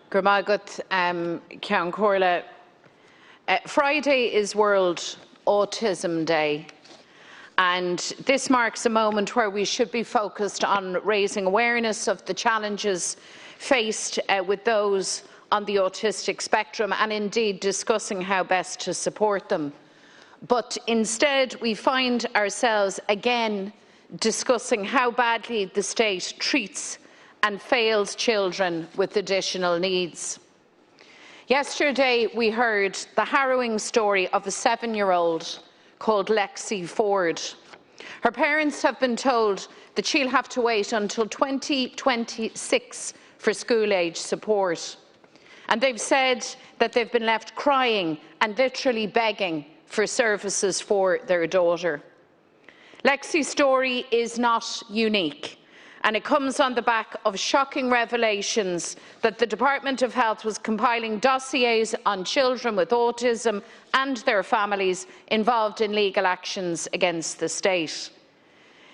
Gurmagat, Ceann Comhairle. Friday is World Autism Day, and this marks a moment where we should be focused on raising awareness of the challenges faced with those on the autistic spectrum, and indeed discussing how best to support them. But instead, we find ourselves again discussing how badly the state treats and fails children with additional needs. Yesterday, we heard the harrowing story of a 7-year-old called Lexi Ford. Her parents have been told that she'll have to wait until 2026 for school-age support. And they've said that they've been left crying and literally begging for services for their daughter. Lexi's story is not unique, and it comes on the back of shocking revelations that the Department of Health was compiling dossiers on children with autism and their families involved in legal actions against the state.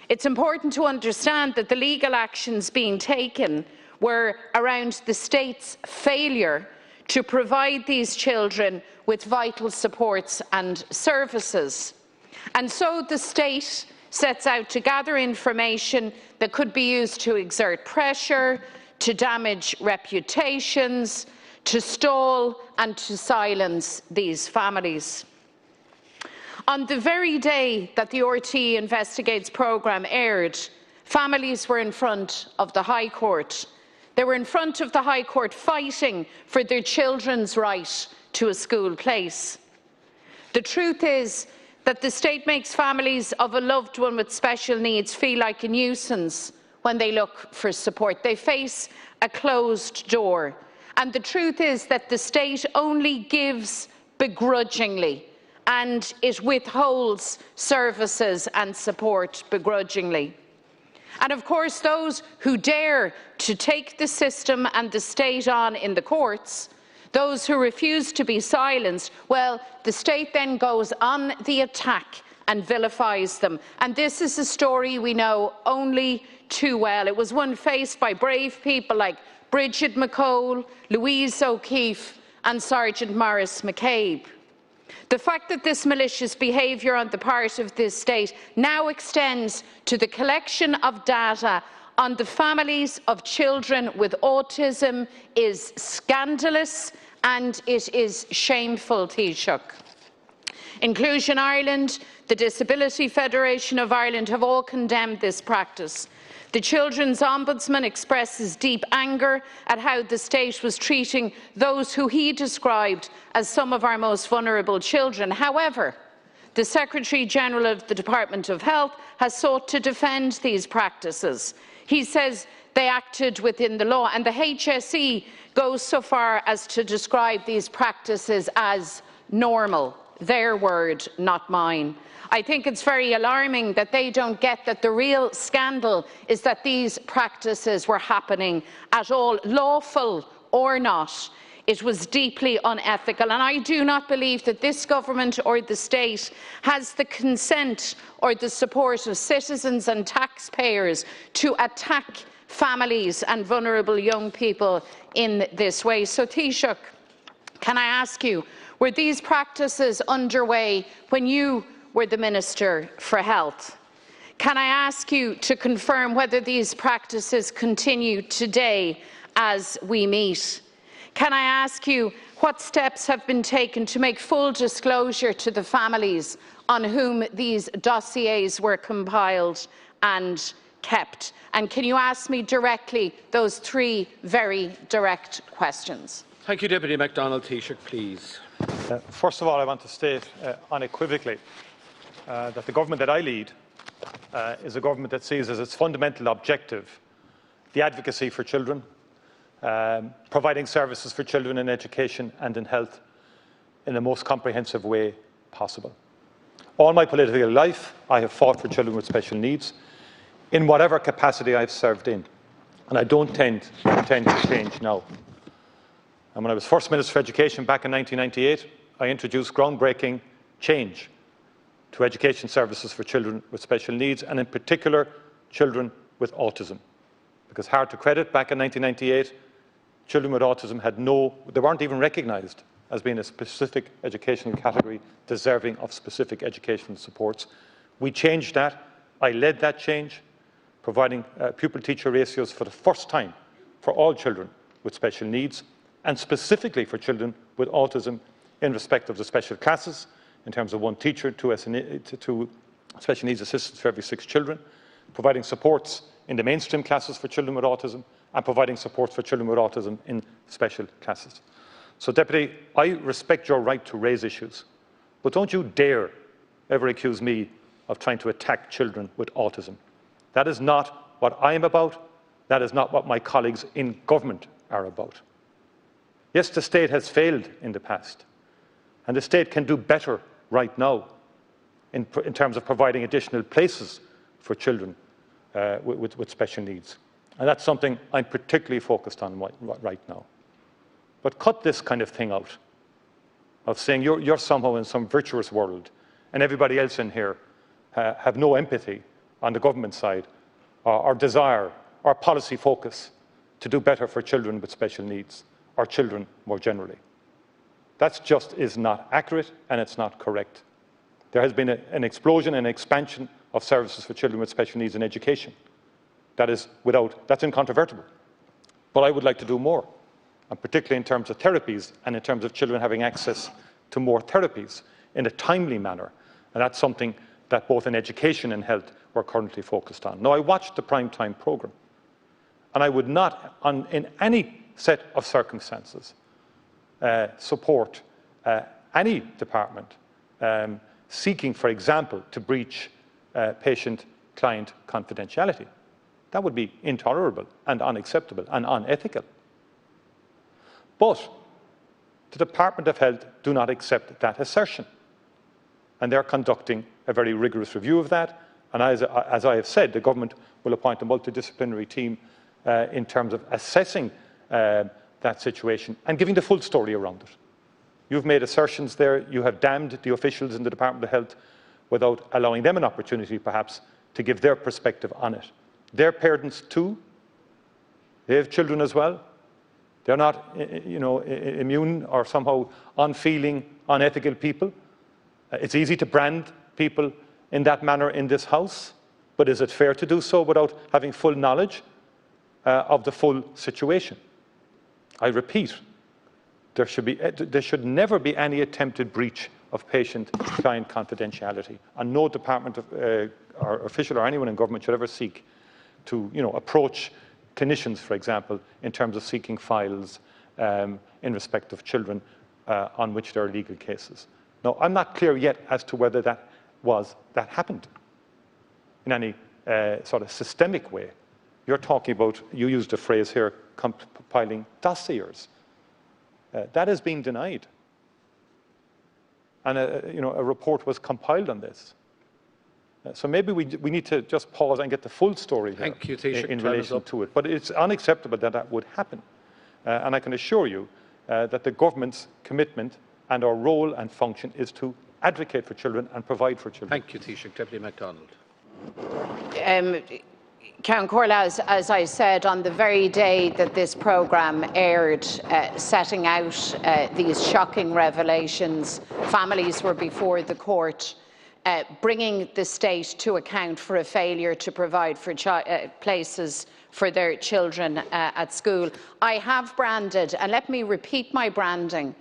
It's important to understand that the legal actions being taken were around the state's failure to provide these children with vital supports and services. And so the state sets out to gather information that could be used to exert pressure, to damage reputations, to stall and to silence these families. On the very day that the RTE Investigates programme aired, families were in front of the High Court. They were in front of the High Court fighting for their children's right to a school place. The truth is that the state makes families of a loved one with special needs feel like a nuisance when they look for support. They face a closed door. And the truth is that the state only gives begrudgingly, and it withholds services and support begrudgingly. And of course, those who dare to take the system and the state on in the courts, those who refuse to be silenced, well, the state then goes on the attack and vilifies them. And this is a story we know only too well. It was one faced by brave people like Bridget McCole, Louise O'Keefe and Sergeant Maurice McCabe. The fact that this malicious behaviour on the part of this state now extends to the collection of data on the families of children with autism is scandalous and it is shameful, Taoiseach. Inclusion Ireland, the Disability Federation of Ireland have all condemned this practice. The Children's Ombudsman expresses deep anger at how the state was treating those who he described as some of our most vulnerable children. However, the Secretary-General of the Department of Health has sought to defend these practices. He says they acted within the law, and the HSE goes so far as to describe these practices as normal. Their word, not mine. I think it's very alarming that they don't get that the real scandal is that these practices were happening at all, lawful or not. It was deeply unethical, and I do not believe that this government or the state has the consent or the support of citizens and taxpayers to attack families and vulnerable young people in this way. So, Taoiseach, can I ask you, were these practices underway when you were the Minister for Health? Can I ask you to confirm whether these practices continue today as we meet? Can I ask you what steps have been taken to make full disclosure to the families on whom these dossiers were compiled and kept? And can you ask me directly those three very direct questions? Thank you, Deputy McDonald. Taoiseach, please. First of all, I want to state unequivocally that the government that I lead is a government that sees as its fundamental objective the advocacy for children, providing services for children in education and in health in the most comprehensive way possible. All my political life, I have fought for children with special needs in whatever capacity I've served in, and I don't intend to change now. And when I was First Minister for Education back in 1998, I introduced groundbreaking change to education services for children with special needs, and in particular children with autism. Because hard to credit, back in 1998, children with autism they weren't even recognised as being a specific educational category deserving of specific educational supports. We changed that. I led that change, providing pupil-teacher ratios for the first time for all children with special needs, and specifically for children with autism in respect of the special classes, in terms of 1 teacher, 2 special needs assistants for every 6 children, providing supports in the mainstream classes for children with autism, and providing support for children with autism in special classes. So, Deputy, I respect your right to raise issues, but don't you dare ever accuse me of trying to attack children with autism. That is not what I am about. That is not what my colleagues in government are about. Yes, the state has failed in the past, and the state can do better right now in terms of providing additional places for children with special needs. And that's something I'm particularly focused on right now. But cut this kind of thing out, of saying you're somehow in some virtuous world and everybody else in here have no empathy on the government side or desire or policy focus to do better for children with special needs or children more generally. That just is not accurate and it's not correct. There has been an explosion and expansion of services for children with special needs in education. That's incontrovertible. But I would like to do more, and particularly in terms of therapies and in terms of children having access to more therapies in a timely manner. And that's something that both in education and health we're currently focused on. Now, I watched the prime time programme, and I would not, in any set of circumstances, support any department seeking, for example, to breach patient-client confidentiality. That would be intolerable and unacceptable and unethical. But the Department of Health do not accept that assertion, and they're conducting a very rigorous review of that. And as I have said, the government will appoint a multidisciplinary team in terms of assessing that situation and giving the full story around it. You've made assertions there. You have damned the officials in the Department of Health without allowing them an opportunity, perhaps, to give their perspective on it. They're parents too. They have children as well. They're not, immune or somehow unfeeling, unethical people. It's easy to brand people in that manner in this House, but is it fair to do so without having full knowledge of the full situation? I repeat, there should never be any attempted breach of patient-client confidentiality, and no department or official or anyone in government should ever seek to, approach clinicians, for example, in terms of seeking files in respect of children on which there are legal cases. Now, I'm not clear yet as to whether that happened in any sort of systemic way. You're talking about, you used the phrase here, compiling dossiers. That has been denied. And a report was compiled on this. So maybe we need to just pause and get the full story here in relation to it. But it's unacceptable that that would happen. And I can assure you that the government's commitment and our role and function is to advocate for children and provide for children. Thank you, Taoiseach. Deputy McDonald. Count Corla, as I said, on the very day that this programme aired, setting out these shocking revelations, families were before the court, bringing the state to account for a failure to provide for places for their children at school. I have branded, and let me repeat my branding,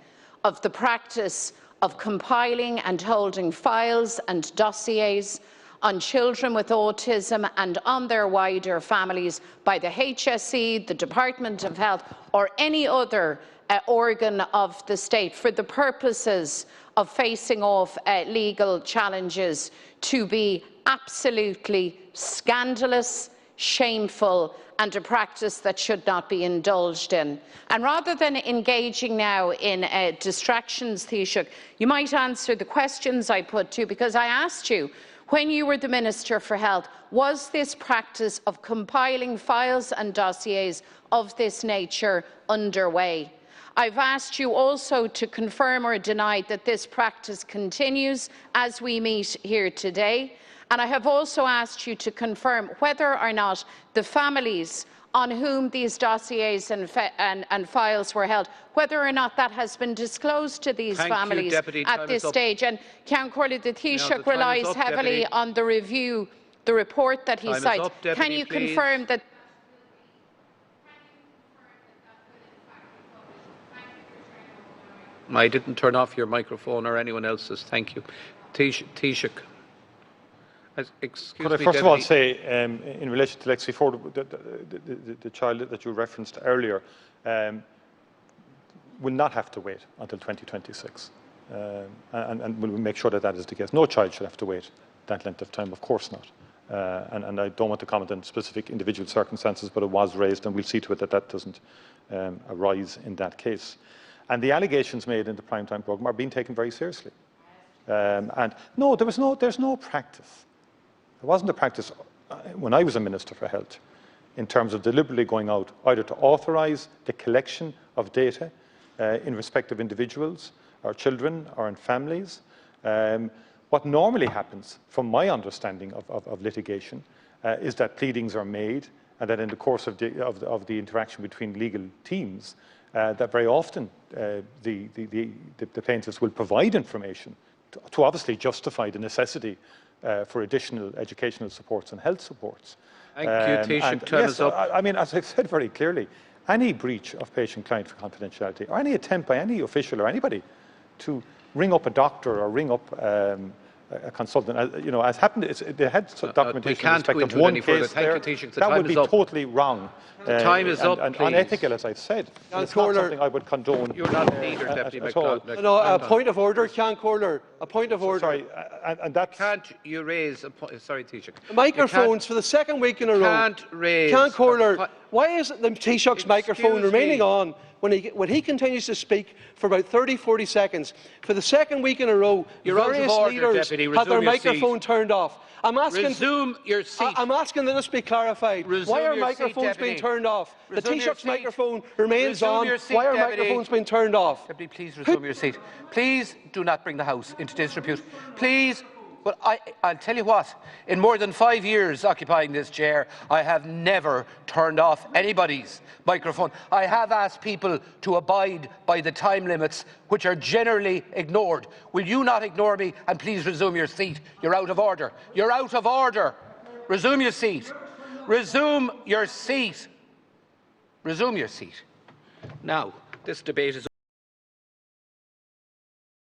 of the practice of compiling and holding files and dossiers on children with autism and on their wider families by the HSE, the Department of Health, or any other organ of the state for the purposes of facing off legal challenges, to be absolutely scandalous, shameful, and a practice that should not be indulged in. And rather than engaging now in distractions, Taoiseach, you might answer the questions I put to you, because I asked you, when you were the Minister for Health, was this practice of compiling files and dossiers of this nature underway? I've asked you also to confirm or deny that this practice continues as we meet here today. And I have also asked you to confirm whether or not the families on whom these dossiers and files were held, whether or not that has been disclosed to these families at this stage. And Ceann Comhairle, the Taoiseach relies heavily on the review, the report that he cites. Can you confirm that? I didn't turn off your microphone or anyone else's. Thank you. Taoiseach. Could I first of all say, in relation to Lexi Ford, the child that you referenced earlier, will not have to wait until 2026. And we'll make sure that that is the case. No child should have to wait that length of time, of course not. And I don't want to comment on specific individual circumstances, but it was raised, and we'll see to it that that doesn't arise in that case. And the allegations made in the primetime programme are being taken very seriously. And no, there's no practice. There wasn't a practice when I was a Minister for Health in terms of deliberately going out either to authorise the collection of data in respect of individuals or children or in families. What normally happens, from my understanding of litigation, is that pleadings are made, and that in the course of the interaction between legal teams, that very often the plaintiffs will provide information to obviously justify the necessity for additional educational supports and health supports. Thank you, Taoiseach. Time is up. I mean, as I've said very clearly, any breach of patient-client confidentiality, or any attempt by any official or anybody to ring up a doctor or ring up a consultant, you know, as happened, they had documentation in respect of one case there. That would be totally wrong. Time is up, and please. unethical, as I've said. It's not something I would condone. You're not a leader, Deputy McDonald. No, a point of order, Ceann Comhairle. A point of order. Sorry, and that's... Can't you raise a point? Sorry, Taoiseach. Microphones for the second week in a row. Can't raise... Ceann Comhairle, why is the Taoiseach's microphone remaining on when he continues to speak for about 30-40 seconds? For the second week in a row, various leaders have their microphone turned off. I'm asking, resume your seat. I'm asking that this be clarified. Why are microphones being turned off? The Taoiseach's microphone remains on. Why are microphones being turned off? Deputy, please resume your seat. Please do not bring the House into disrepute. Please. But I'll tell you what, in more than 5 years occupying this chair, I have never turned off anybody's microphone. I have asked people to abide by the time limits, which are generally ignored. Will you not ignore me and please resume your seat? You're out of order. You're out of order. Resume your seat. Resume your seat. Resume your seat. Now, this debate is